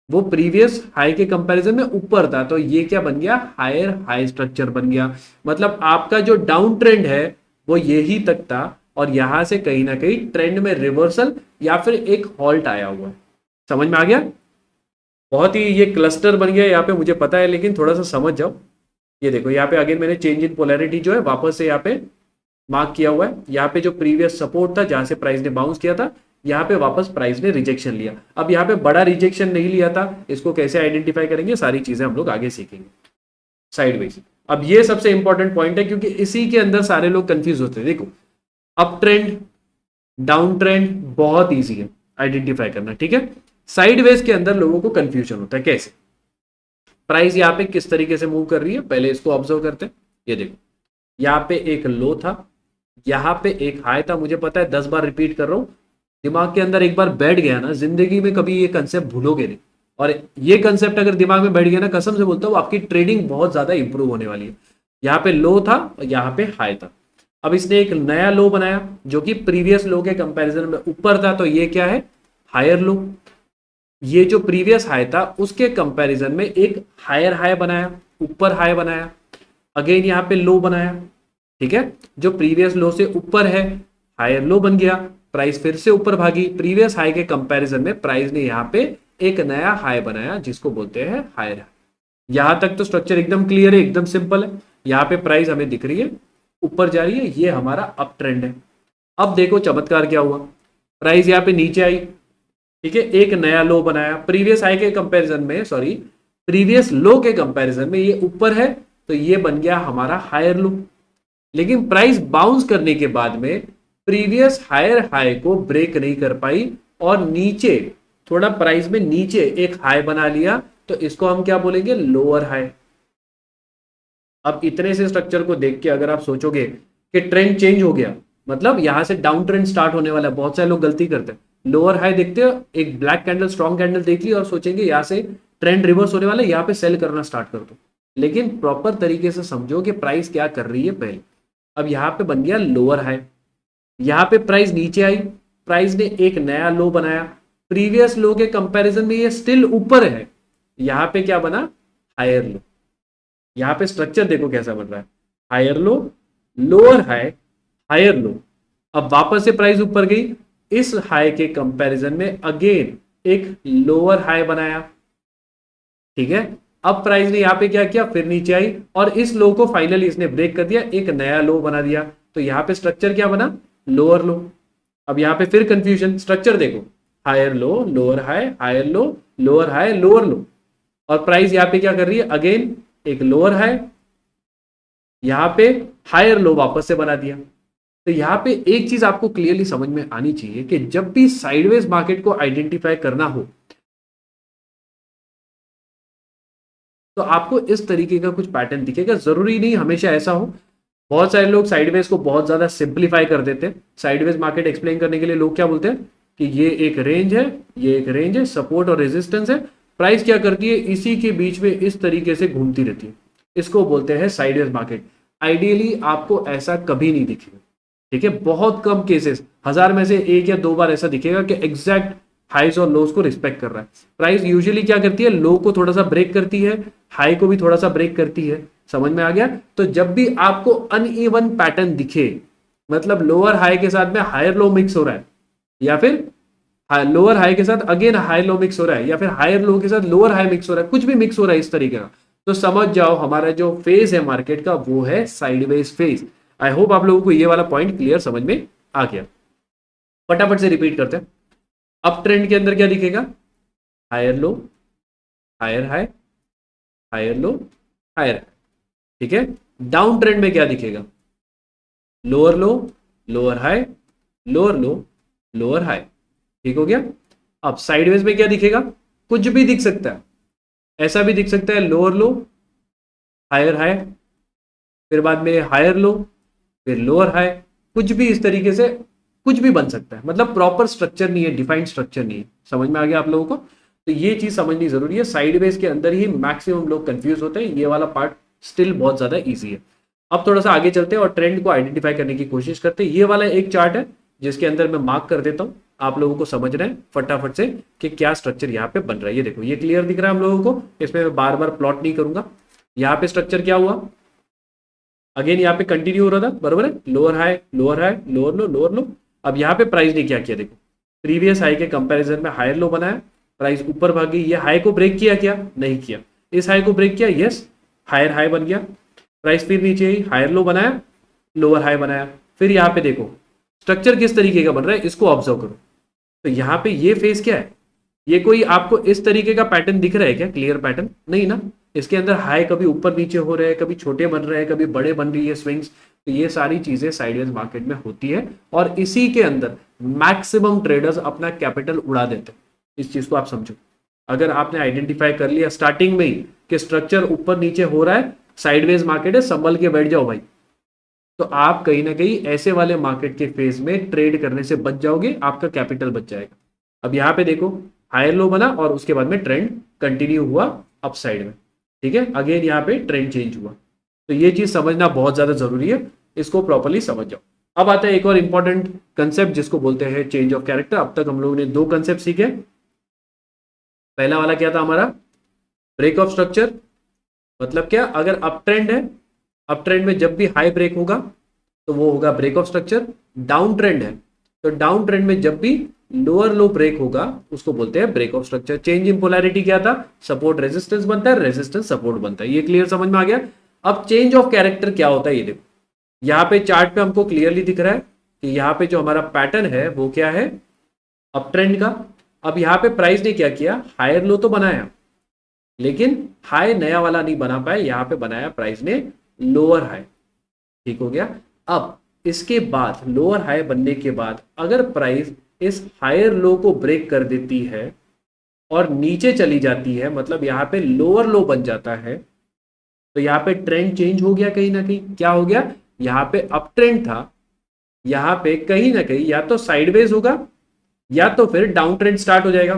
वो प्रीवियस हाई के कंपैरिजन में ऊपर था, तो ये क्या बन गया, हायर हाई स्ट्रक्चर बन गया। मतलब आपका जो डाउन ट्रेंड है वो यही तक था, और यहां से कहीं ना कहीं ट्रेंड में रिवर्सल या फिर एक हॉल्ट आया हुआ है। समझ में आ गया? बहुत ही ये क्लस्टर बन गया यहाँ पे, मुझे पता है, लेकिन थोड़ा सा समझ जाओ। ये देखो यहाँ पे अगेन मैंने चेंज इन पोलैरिटी जो है वापस से यहाँ पे मार्क किया हुआ है। यहाँ पे जो प्रीवियस सपोर्ट था जहां से प्राइस ने बाउंस किया था, यहाँ पे वापस प्राइस ने रिजेक्शन लिया। अब यहाँ पे बड़ा रिजेक्शन नहीं लिया था, इसको कैसे आइडेंटिफाई करेंगे, सारी चीजें हम लोग आगे सीखेंगे साइडवेज। अब ये सबसे इंपॉर्टेंट पॉइंट है, क्योंकि इसी के अंदर सारे लोग कंफ्यूज होते हैं। देखो अप ट्रेंड, डाउन ट्रेंड बहुत ईजी है आइडेंटिफाई करना, ठीक है। साइडवेज के अंदर लोगों को कंफ्यूजन होता है, कैसे, प्राइस यहाँ पे किस तरीके से मूव कर रही है, पहले इसको ऑब्जर्व करते हैं। ये देखो यहाँ पे एक लो था, यहाँ पे एक हाई था, मुझे पता है 10 बार रिपीट कर रहा हूं, दिमाग के अंदर एक बार बैठ गया ना, जिंदगी में कभी ये कंसेप्ट भूलोगे नहीं। और ये कंसेप्ट अगर दिमाग में बैठ गया ना, कसम से बोलता हूँ आपकी ट्रेडिंग बहुत ज्यादा इंप्रूव होने वाली है। यहाँ पे लो था और यहाँ पे हाई था, अब इसने एक नया लो बनाया जो कि प्रीवियस लो के कंपैरिजन में ऊपर था, तो ये क्या है, हायर लो। ये जो प्रीवियस हाई था उसके कंपैरिजन में एक हायर हाई बनाया, ऊपर हाई बनाया, अगेन यहाँ पे लो बनाया, ठीक है। जो प्रीवियस लो से ऊपर है, हायर लो बन गया, प्राइस फिर से ऊपर भागी, प्रीवियस हाई के कंपैरिजन में प्राइस ने यहाँ पे एक नया हाई बनाया जिसको बोलते हैं हायर हाई। यहां तक तो स्ट्रक्चर एकदम क्लियर है, एकदम सिंपल है। यहाँ पे प्राइस हमें दिख रही है ऊपर जा रही है, ये हमारा अप ट्रेंड है। अब देखो चमत्कार क्या हुआ, प्राइस यहाँ पे नीचे आई, ठीक है, एक नया लो बनाया, प्रीवियस हाई के कंपैरिजन में, सॉरी प्रीवियस लो के कंपैरिजन में ये ऊपर है, तो ये बन गया हमारा हायर लो। लेकिन प्राइस बाउंस करने के बाद में प्रीवियस हायर हाई को ब्रेक नहीं कर पाई और नीचे थोड़ा प्राइस में नीचे एक हाई बना लिया, तो इसको हम क्या बोलेंगे, लोअर हाई। अब इतने से स्ट्रक्चर को देख के अगर आप सोचोगे कि ट्रेंड चेंज हो गया, मतलब यहां से डाउन ट्रेंड स्टार्ट होने वाला है, बहुत सारे लोग गलती करते हैं, लोअर हाई देखते हो, एक ब्लैक कैंडल स्ट्रॉन्ग कैंडल देख ली और सोचेंगे यहां से ट्रेंड रिवर्स होने वाला है, यहां पे सेल करना स्टार्ट कर दो। लेकिन प्रॉपर तरीके से समझो कि प्राइस क्या कर रही है पहले। अब यहाँ पे बन गया लोअर हाई, यहाँ पे प्राइस नीचे आई, प्राइस ने एक नया लो बनाया, प्रीवियस लो के कंपैरिजन में ये स्टिल ऊपर है, यहाँ पे क्या बना, हायर लो। यहाँ पे स्ट्रक्चर देखो कैसा बन रहा है, higher low, lower high, higher low. अब वापस से प्राइस ऊपर गई, इस हाई के कंपैरिजन में अगेन एक लोअर हाई बनाया, ठीक है। अब प्राइस ने यहाँ पे क्या किया, फिर नीचे आई और इस लो को फाइनली इसने ब्रेक कर दिया, एक नया लो बना दिया, तो यहाँ पे स्ट्रक्चर क्या बना, लोअर लो। अब यहाँ पे फिर कंफ्यूजन, स्ट्रक्चर देखो, higher low, lower high, higher low, lower high, lower low, और प्राइस यहाँ पे क्या कर रही है, अगेन एक लोअर हाई, यहाँ पे हायर लो वापस से बना दिया। तो यहाँ पे एक चीज आपको क्लियरली समझ में आनी चाहिए कि जब भी साइडवेज मार्केट को आइडेंटिफाई करना हो तो आपको इस तरीके का कुछ पैटर्न दिखेगा, जरूरी नहीं हमेशा ऐसा हो। बहुत सारे लोग साइडवेज को बहुत ज्यादा सिंप्लीफाई कर देते हैं। साइडवेज मार्केट एक्सप्लेन करने के लिए लोग क्या बोलते हैं कि ये एक रेंज है, ये एक रेंज है, सपोर्ट और रेजिस्टेंस है, प्राइस क्या करती है, इसी के बीच में इस तरीके से घूमती रहती है, इसको बोलते हैं साइडवेज मार्केट। आइडियली आपको ऐसा कभी नहीं दिखेगा, ठीक है, बहुत कम केसेस, 1000 में से 1 या 2 बार ऐसा दिखेगा कि एग्जैक्ट हाइज और लोज को रिस्पेक्ट कर रहा है। प्राइस यूजुअली क्या करती है, लो को थोड़ा सा ब्रेक करती है, हाई को भी थोड़ा सा ब्रेक करती है। समझ में आ गया? तो जब भी आपको अनइवन पैटर्न दिखे, मतलब लोअर हाई के साथ में हायर लो मिक्स हो रहा है या फिर लोअर हाई के साथ अगेन हाई लो मिक्स हो रहा है, या फिर हायर लो के साथ लोअर हाई मिक्स हो रहा है, कुछ भी मिक्स हो रहा है इस तरीके का, तो समझ जाओ हमारा जो फेज है मार्केट का वो है साइडवेज फेज। आई होप आप लोगों को ये वाला पॉइंट क्लियर समझ में आ गया। फटाफट से रिपीट करते हैं। अप ट्रेंड के अंदर क्या दिखेगा? Higher low, higher high, higher low, higher, ठीक है। डाउन ट्रेंड में क्या दिखेगा? Lower low, lower high, lower low, lower high, ठीक हो गया। अब साइडवेज में क्या दिखेगा? कुछ भी दिख सकता है, ऐसा भी दिख सकता है लोअर लो, हायर हाई, फिर बाद में हायर लो, फिर लोअर हाई, कुछ भी इस तरीके से कुछ भी बन सकता है, मतलब प्रॉपर स्ट्रक्चर नहीं है, डिफाइंड स्ट्रक्चर नहीं है। समझ में आ गया आप लोगों को? तो ये चीज समझनी जरूरी है। साइडवेज के अंदर ही मैक्सिमम लोग कंफ्यूज होते हैं, ये वाला पार्ट स्टिल बहुत ज्यादा ईजी है। अब थोड़ा सा आगे चलते हैं और ट्रेंड को आइडेंटिफाई करने की कोशिश करते हैं। ये वाला एक चार्ट है जिसके अंदर मैं मार्क कर देता हूँ, आप लोगों को समझना है फटाफट से कि क्या स्ट्रक्चर यहाँ पे बन रहा है। ये देखो, ये क्लियर दिख रहा है हम लोगों को, इसमें मैं बार बार प्लॉट नहीं करूंगा। यहाँ पे स्ट्रक्चर क्या हुआ? अगेन यहाँ पे कंटिन्यू हो रहा था, बरोबर है, lower high, lower high, lower low, lower लो। अब यहाँ पे प्राइस ने क्या किया देखो, प्रीवियस हाई के कंपैरिजन में हायर लो बनाया, प्राइस ऊपर भाग गई। ये हाई को ब्रेक किया क्या? नहीं किया। इस हाई को ब्रेक किया, यस, हायर हाई बन गया। प्राइस फिर नीचे आई, हायर लो बनाया, लोअर हाई बनाया। फिर यहाँ पे देखो स्ट्रक्चर किस तरीके का बन रहा है, इसको ऑब्जर्व करो। तो यहाँ पे ये फेस क्या है? ये कोई आपको इस तरीके का पैटर्न दिख रहा है क्या? क्लियर पैटर्न नहीं ना। इसके अंदर हाई कभी ऊपर नीचे हो रहे हैं, कभी छोटे बन रहे हैं, कभी बड़े बन रही है स्विंग्स। तो ये सारी चीजें साइडवेज मार्केट में होती है और इसी के अंदर मैक्सिमम ट्रेडर्स अपना कैपिटल उड़ा देते हैं। इस चीज को आप समझो। अगर आपने आइडेंटिफाई कर लिया स्टार्टिंग में ही कि स्ट्रक्चर ऊपर नीचे हो रहा है, साइडवेज मार्केट है, संभल के बैठ जाओ भाई, तो आप कहीं ना कहीं ऐसे वाले मार्केट के फेज में ट्रेड करने से बच जाओगे, आपका कैपिटल बच जाएगा। अब यहाँ पे देखो हायर लो बना और उसके बाद में ट्रेंड कंटिन्यू हुआ अप साइड में, ठीक है। अगेन यहाँ पे ट्रेंड चेंज हुआ। तो ये चीज समझना बहुत ज्यादा जरूरी है, इसको प्रॉपरली समझ जाओ। अब आता है एक और इंपॉर्टेंट कंसेप्ट जिसको बोलते हैं चेंज ऑफ कैरेक्टर। अब तक हम लोगों ने दो कंसेप्ट सीखे। पहला वाला क्या था हमारा? Break of structure. मतलब क्या? अगर अप ट्रेंड है, अप ट्रेंड में जब भी हाई ब्रेक होगा तो वो होगा break of structure. Down trend है तो डाउन ट्रेंड में जब भी लोअर लो ब्रेक होगा उसको बोलते हैं break of structure. Change in polarity क्या था? सपोर्ट रेजिस्टेंस बनता है, रेजिस्टेंस सपोर्ट बनता है। ये क्लियर समझ में आ गया। अब चेंज ऑफ कैरेक्टर क्या होता है ये देखो, यहाँ पे चार्ट पे हमको क्लियरली दिख रहा है कि यहाँ पे जो हमारा पैटर्न है वो क्या है? अप ट्रेंड का। अब यहाँ पे प्राइस ने क्या किया? हायर लो तो बनाया, लेकिन हाई नया वाला नहीं बना पाए, यहाँ पे बनाया प्राइस ने लोअर हाई, ठीक हो गया। अब इसके बाद लोअर हाई बनने के बाद अगर प्राइस इस हायर लो को ब्रेक कर देती है और नीचे चली जाती है, मतलब यहाँ पे लोअर लो बन जाता है, तो यहाँ पे ट्रेंड चेंज हो गया। कहीं ना कहीं क्या हो गया? यहाँ पे अप ट्रेंड था, यहाँ पे कहीं ना कहीं या तो साइडवेज होगा या तो फिर डाउन ट्रेंड स्टार्ट हो जाएगा।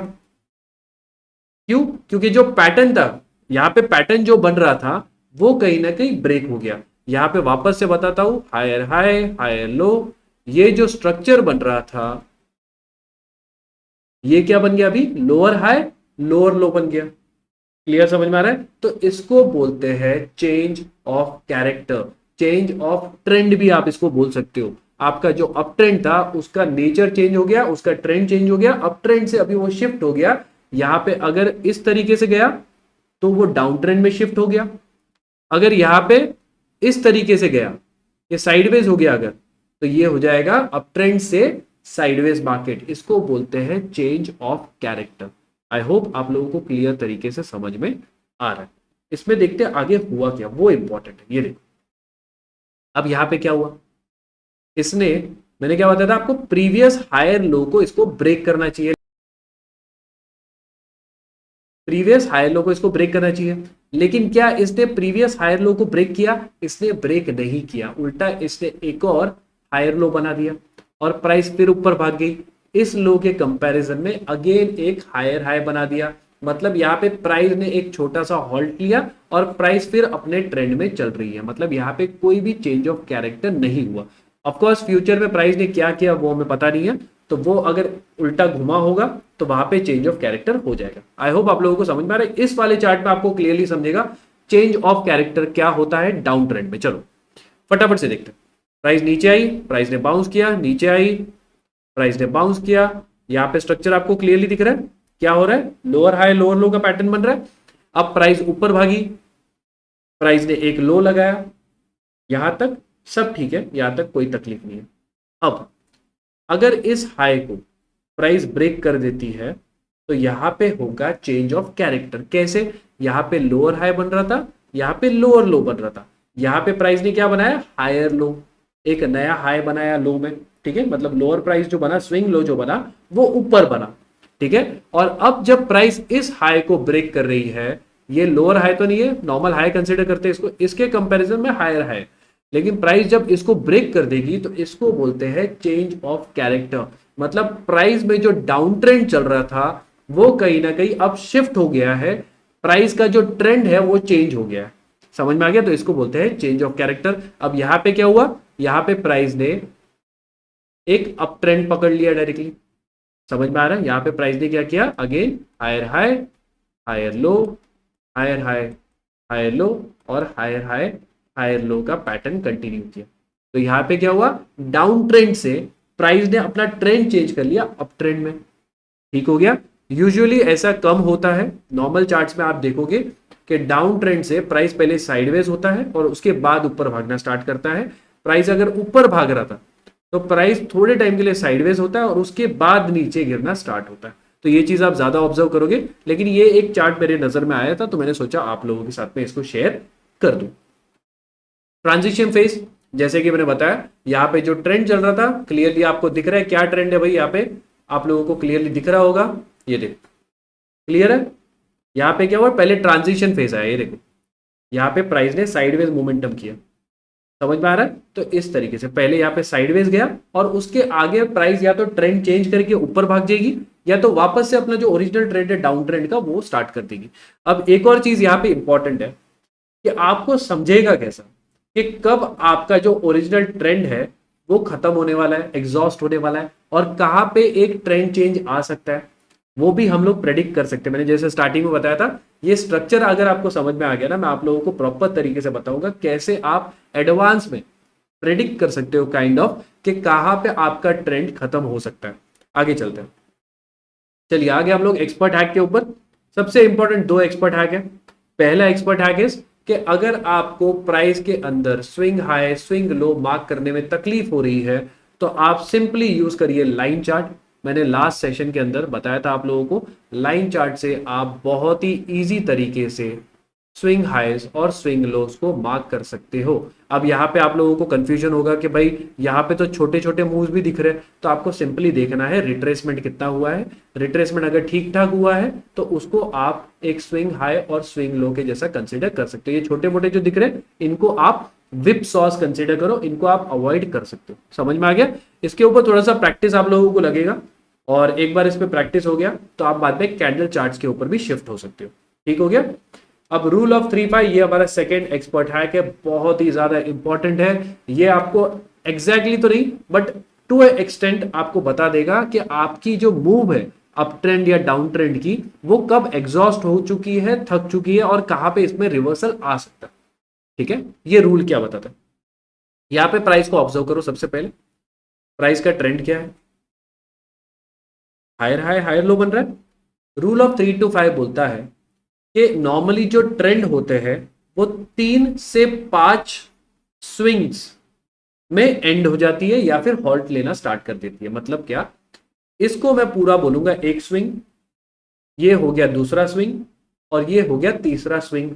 क्यों? क्योंकि जो पैटर्न था, यहाँ पे पैटर्न जो बन रहा था वो कहीं ना कहीं ब्रेक हो गया। यहाँ पे वापस से बताता हूं, हायर हाई, हायर लो, ये जो स्ट्रक्चर बन रहा था ये क्या बन गया? अभी लोअर हाई, लोअर लो बन गया। क्लियर समझ में आ रहा है? तो इसको बोलते हैं change of character, change of trend भी आप इसको बोल सकते हो। आपका जो अप ट्रेंड था उसका नेचर चेंज हो गया, उसका ट्रेंड चेंज हो गया, अप ट्रेंड से अभी वो शिफ्ट हो गया। यहां पे अगर इस तरीके से गया तो वो डाउन ट्रेंड में शिफ्ट हो गया। अगर यहां पे इस तरीके से गया, ये साइडवेज हो गया अगर, तो ये हो जाएगा अप ट्रेंड से साइडवेज मार्केट। इसको बोलते हैं change of character. I hope आप लोगों को क्लियर तरीके से समझ में आ रहा है। इसमें देखते हैं आगे हुआ क्या, वो इंपॉर्टेंट है। ये देखो अब यहां पे क्या हुआ, इसने, मैंने क्या बताया था आपको, प्रीवियस हायर लो को इसको ब्रेक करना चाहिए, प्रीवियस हायर लो को इसको ब्रेक करना चाहिए। लेकिन क्या इसने प्रीवियस हायर लो को ब्रेक किया? इसने ब्रेक नहीं किया, उल्टा इसने एक और हायर लो बना दिया और प्राइस फिर ऊपर भाग गई। इस लो के कंपैरिजन में अगेन एक हायर हाई बना दिया। मतलब यहाँ पे प्राइस ने एक छोटा सा हॉल्ट लिया और प्राइस फिर अपने ट्रेंड में चल रही है। मतलब यहाँ पे कोई भी चेंज ऑफ कैरेक्टर नहीं हुआ। ऑफकोर्स फ्यूचर में प्राइस ने क्या किया वो हमें पता नहीं है, तो वो अगर उल्टा घुमा होगा तो वहां पे चेंज ऑफ कैरेक्टर हो जाएगा। आई होप आप लोगों को समझ में आ रहा है। इस वाले चार्ट में आपको क्लियरली समझेगा चेंज ऑफ कैरेक्टर क्या होता है डाउन ट्रेंड में। चलो फटाफट से देखते हैं। प्राइस नीचे आई, प्राइस ने बाउंस किया, नीचे आई, प्राइस ने बाउंस किया, यहाँ पे स्ट्रक्चर आपको क्लियरली दिख रहा है, क्या हो रहा है, लोअर हाई लोअर लो का पैटर्न बन रहा है। अब प्राइस ऊपर भागी, प्राइस ने एक लो लगाया, यहां तक सब ठीक है, यहां तक कोई तकलीफ नहीं है। अब अगर इस हाई को प्राइस ब्रेक कर देती है तो यहां पे होगा चेंज ऑफ कैरेक्टर। कैसे, यहां पे लोअर हाई बन रहा था, यहां पे लोअर लो बन रहा था, यहां पे प्राइस ने क्या बनाया, हायर लो, एक नया हाई बनाया लो में, ठीक है, मतलब लोअर प्राइस जो बना, स्विंग लो जो बना वो ऊपर बना, ठीक है। और अब जब प्राइस इस हाई को ब्रेक कर रही है, ये लोअर हाई तो नहीं है, नॉर्मल हाई कंसीडर करते हैं इसको, इसके कंपैरिजन में हायर हाई, लेकिन प्राइस जब इसको ब्रेक कर देगी तो इसको बोलते हैं चेंज ऑफ कैरेक्टर। मतलब प्राइस में जो डाउन ट्रेंड चल रहा था वो कहीं ना कहीं अब शिफ्ट हो गया है, प्राइस का जो ट्रेंड है वो चेंज हो गया है। समझ में आ गया, तो इसको बोलते हैं चेंज ऑफ कैरेक्टर। अब यहां पे क्या हुआ, यहां पे प्राइस ने एक अप ट्रेंड पकड़ लिया डायरेक्टली, समझ में आ रहा है। यहां पे प्राइस ने क्या किया, again higher high, higher low, higher high, higher low, और हायर हाई, हायर लो का पैटर्न कंटिन्यू किया। तो यहां पे क्या हुआ, डाउन ट्रेंड से प्राइस ने अपना ट्रेंड चेंज कर लिया अप ट्रेंड में, ठीक हो गया। यूजुअली ऐसा कम होता है, नॉर्मल चार्ट्स में आप देखोगे कि डाउन ट्रेंड से प्राइस पहले साइडवेज होता है और उसके बाद ऊपर भागना स्टार्ट करता है। प्राइस अगर ऊपर भाग रहा था तो प्राइस थोड़े टाइम के लिए साइडवेज होता है और उसके बाद नीचे गिरना स्टार्ट होता है। तो ये चीज आप ज्यादा ऑब्जर्व करोगे, लेकिन ये एक चार्ट मेरे नजर में आया था तो मैंने सोचा आप लोगों के साथ में इसको शेयर कर दूं। ट्रांजिशन फेज, जैसे कि मैंने बताया, यहाँ पे जो ट्रेंड चल रहा था क्लियरली आपको दिख रहा है, क्या ट्रेंड है भाई, यहाँ पे आप लोगों को क्लियरली दिख रहा होगा, ये देखो क्लियर है। यहाँ पे क्या हुआ, पहले ट्रांजिशन फेज आया, ये देखो यहाँ पे प्राइस ने साइडवेज मोमेंटम किया, समझ में आ रहा है। तो इस तरीके से पहले यहाँ पे साइडवेज गया और उसके आगे प्राइस या तो ट्रेंड चेंज करके ऊपर भाग जाएगी या तो वापस से अपना जो ओरिजिनल ट्रेंड है डाउन ट्रेंड का वो स्टार्ट कर देगी। अब एक और चीज यहाँ पे इंपॉर्टेंट है कि आपको समझेगा कैसा कि कब आपका जो ओरिजिनल ट्रेंड है वो खत्म होने वाला है, एग्जॉस्ट होने वाला है, और कहां पे एक ट्रेंड चेंज आ सकता है वो भी हम लोग प्रेडिक्ट कर सकते हैं। मैंने जैसे स्टार्टिंग में बताया था, ये स्ट्रक्चर अगर आपको समझ में आ गया ना, मैं आप लोगों को प्रॉपर तरीके से बताऊंगा कैसे आप एडवांस में प्रेडिक्ट कर सकते हो काइंड ऑफ कि कहां पे आपका ट्रेंड खत्म हो सकता है। आगे चलते हैं, चलिए आगे हम लोग एक्सपर्ट हैक के ऊपर। सबसे इंपॉर्टेंट दो एक्सपर्ट हैक है। पहला एक्सपर्ट हैक इज कि अगर आपको प्राइस के अंदर swing high swing low mark करने में तकलीफ हो रही है तो आप सिंपली यूज करिए लाइन चार्ट। मैंने लास्ट सेशन के अंदर बताया था आप लोगों को, लाइन चार्ट से आप बहुत ही इजी तरीके से स्विंग हाइज और स्विंग लोज को मार्क कर सकते हो। अब यहाँ पे आप लोगों को कंफ्यूजन होगा कि भाई यहाँ पे तो छोटे छोटे मूव्स भी दिख रहे हैं, तो आपको सिंपली देखना है रिट्रेसमेंट कितना हुआ है। रिट्रेसमेंट अगर ठीक ठाक हुआ है तो उसको आप एक स्विंग हाई और स्विंग लो के जैसा कंसिडर कर सकते हो। ये छोटे मोटे जो दिख रहे हैं इनको आप विप सॉस कंसिडर करो, इनको आप अवॉइड कर सकते हो। समझ में आ गया। इसके ऊपर थोड़ा सा प्रैक्टिस आप लोगों को लगेगा और एक बार इस पर प्रैक्टिस हो गया तो आप बाद में कैंडल चार्ट्स के ऊपर भी शिफ्ट हो सकते हो। ठीक हो गया। अब रूल ऑफ 3-5 ये हमारा सेकंड एक्सपर्ट हैक है, बहुत ही ज्यादा इंपॉर्टेंट है। ये आपको एग्जैक्टली तो नहीं बट टू ए एक्सटेंट आपको बता देगा कि आपकी जो मूव है अप ट्रेंड या डाउन ट्रेंड की वो कब एग्जॉस्ट हो चुकी है, थक चुकी है और कहां पे इसमें रिवर्सल आ सकता है। ठीक है, ये रूल क्या बताता है। यहां पे प्राइस को ऑब्जर्व करो। सबसे पहले प्राइस का ट्रेंड क्या है, हायर हाई हायर लो बन रहा है। रूल ऑफ 3-5 बोलता है कि नॉर्मली जो ट्रेंड होते हैं वो 3 से 5 स्विंग्स में एंड हो जाती है या फिर हॉल्ट लेना स्टार्ट कर देती है। मतलब क्या, इसको मैं पूरा बोलूंगा एक स्विंग, ये हो गया दूसरा स्विंग और ये हो गया तीसरा स्विंग।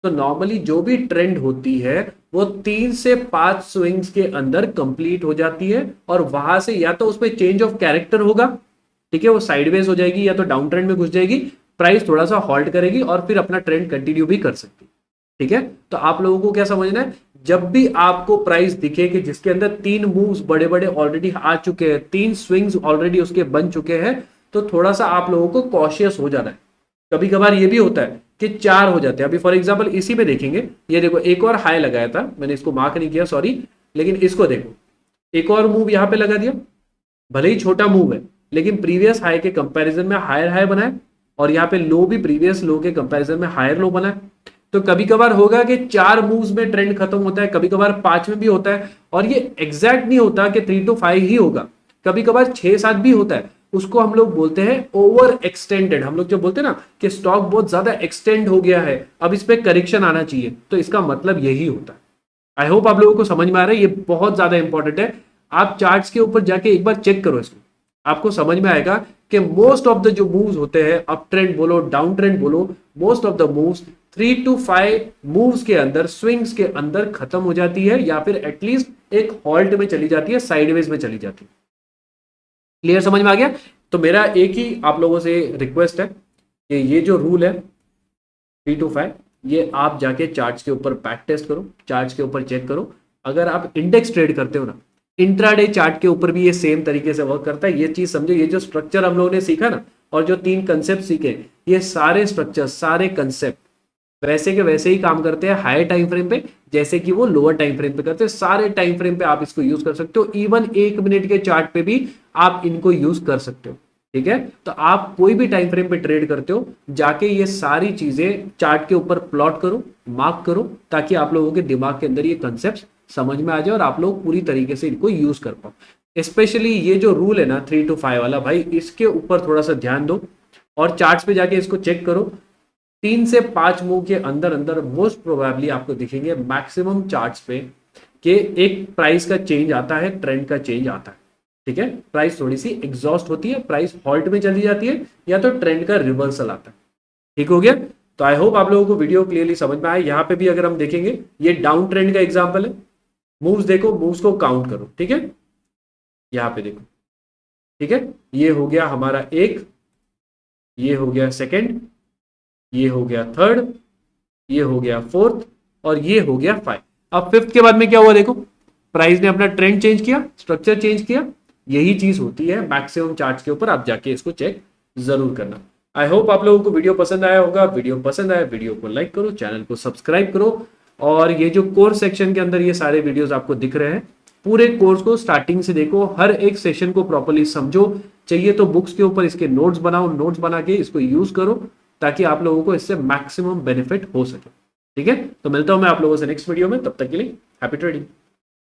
तो नॉर्मली जो भी ट्रेंड होती है वो 3 से 5 स्विंग्स के अंदर कंप्लीट हो जाती है और वहां से या तो उसमें चेंज ऑफ कैरेक्टर होगा, ठीक है, वो साइडवेज हो जाएगी या तो डाउन ट्रेंड में घुस जाएगी, प्राइस थोड़ा सा हॉल्ट करेगी और फिर अपना ट्रेंड कंटिन्यू भी कर सकती है। ठीक है, तो आप लोगों को क्या समझना है, जब भी आपको प्राइस दिखे कि जिसके अंदर 3 मूव्स बड़े बड़े ऑलरेडी आ चुके हैं, 3 स्विंग्स ऑलरेडी उसके बन चुके हैं, तो थोड़ा सा आप लोगों को कॉशियस हो जाना है। कभी कभार ये भी होता है कि 4 हो जाते हैं। अभी फॉर एग्जांपल इसी में देखेंगे, ये देखो एक और हाई लगाया था, मैंने इसको मार्क नहीं किया सॉरी, लेकिन इसको देखो एक और मूव यहां पे लगा दिया, भले ही छोटा मूव है लेकिन प्रीवियस हाई के कंपैरिजन में हायर हाई बना है और यहाँ पे लो भी प्रीवियस लो के कंपैरिजन में हायर लो बना है। तो कभी कभार होगा कि 4 मूव्स में ट्रेंड खत्म होता है, कभी कभार 5 में भी होता है और ये एग्जैक्ट नहीं होता कि 3-5 ही होगा, कभी कभार 6-7 भी होता है। उसको हम लोग बोलते हैं ओवर एक्सटेंडेड। हम लोग जो बोलते हैं ना कि स्टॉक बहुत ज्यादा एक्सटेंड हो गया है, अब इस पे करेक्शन आना चाहिए, तो इसका मतलब यही होता है। आई होप आप लोगों को समझ में आ रहा है, ये बहुत ज्यादा इंपॉर्टेंट है। आप चार्ट्स के ऊपर जाके एक बार चेक करो इसको, आपको समझ में आएगा कि मोस्ट ऑफ द जो मूव्स होते हैं, अप ट्रेंड बोलो डाउन ट्रेंड बोलो, most of the moves 3 to 5 moves के अंदर, स्विंग्स के अंदर खत्म हो जाती है, या फिर एटलीस्ट एक हॉल्ट में चली जाती है, साइडवेज में चली जाती है। क्लियर, समझ में आ गया? तो मेरा एक ही आप लोगों से रिक्वेस्ट है कि ये जो रूल है 3 to 5, ये आप जाके चार्ट्स के ऊपर बैक टेस्ट करो, चार्ट्स के ऊपर चेक करो। अगर आप इंडेक्स ट्रेड करते हो ना, इंट्राडे चार्ट के ऊपर भी ये सेम तरीके से वर्क करता है। ये चीज समझो, ये जो स्ट्रक्चर हम लोगों ने सीखा ना, और जो 3 कंसेप्ट सीखे, ये सारे स्ट्रक्चर, सारे कंसेप्ट वैसे के वैसे ही काम करते हैं हायर टाइम फ्रेम पे, जैसे कि वो लोअर टाइम फ्रेम पे करते हैं। सारे टाइम फ्रेम पे आप इसको यूज कर सकते हो, इवन 1 मिनट के चार्ट पे भी आप इनको यूज कर सकते हो। ठीक है, तो आप कोई भी टाइम फ्रेम पे ट्रेड करते हो, जाके ये सारी चीजें चार्ट के ऊपर प्लॉट करो, मार्क करो, ताकि आप लोगों के दिमाग के अंदर ये कंसेप्ट समझ में आ जाए और आप लोग पूरी तरीके से इनको यूज कर पाओ। स्पेशली ये जो रूल है ना 3 to 5 वाला, भाई इसके ऊपर थोड़ा सा ध्यान दो और चार्ट्स पे जाके इसको चेक करो। 3 से 5 मूव के अंदर अंदर मोस्ट प्रोबेबली आपको दिखेंगे मैक्सिमम चार्ट्स पे कि एक प्राइस का चेंज आता है, ट्रेंड का चेंज आता है। ठीक है, प्राइस थोड़ी सी एग्जॉस्ट होती है, प्राइस हॉल्ट में चली जाती है, या तो ट्रेंड का रिवर्सल आता है। ठीक हो गया? तो आई होप आप लोगों को वीडियो क्लियरली समझ में आया। यहाँ पे भी अगर हम देखेंगे, ये डाउन ट्रेंड का एग्जाम्पल है। मूव्स देखो, मूव्स को काउंट करो। ठीक है, यहाँ पे देखो। ठीक है, ये हो गया हमारा एक, ये हो गया सेकेंड, ये हो गया थर्ड, ये हो गया फोर्थ, और ये हो गया 5। अब 5th के बाद में क्या हुआ देखो, प्राइस ने अपना ट्रेंड चेंज किया, स्ट्रक्चर चेंज किया। यही चीज होती है मैक्सिमम चार्ट्स के ऊपर, आप जाके इसको चेक जरूर करना। आई होप आप लोगों को वीडियो पसंद आया होगा। वीडियो पसंद आया, वीडियो को लाइक करो, चैनल को सब्सक्राइब करो, और ये जो कोर्स सेक्शन के अंदर ये सारे वीडियोस आपको दिख रहे हैं, पूरे कोर्स को स्टार्टिंग से देखो, हर एक सेशन को प्रॉपर्ली समझो। चाहिए तो बुक्स के ऊपर इसके नोट्स बनाओ, नोट्स बना के इसको यूज करो, ताकि आप लोगों को इससे मैक्सिमम बेनिफिट हो सके। ठीक है, तो मिलता हूं मैं आप लोगों से नेक्स्ट वीडियो में, तब तक के लिए हैप्पी ट्रेडिंग।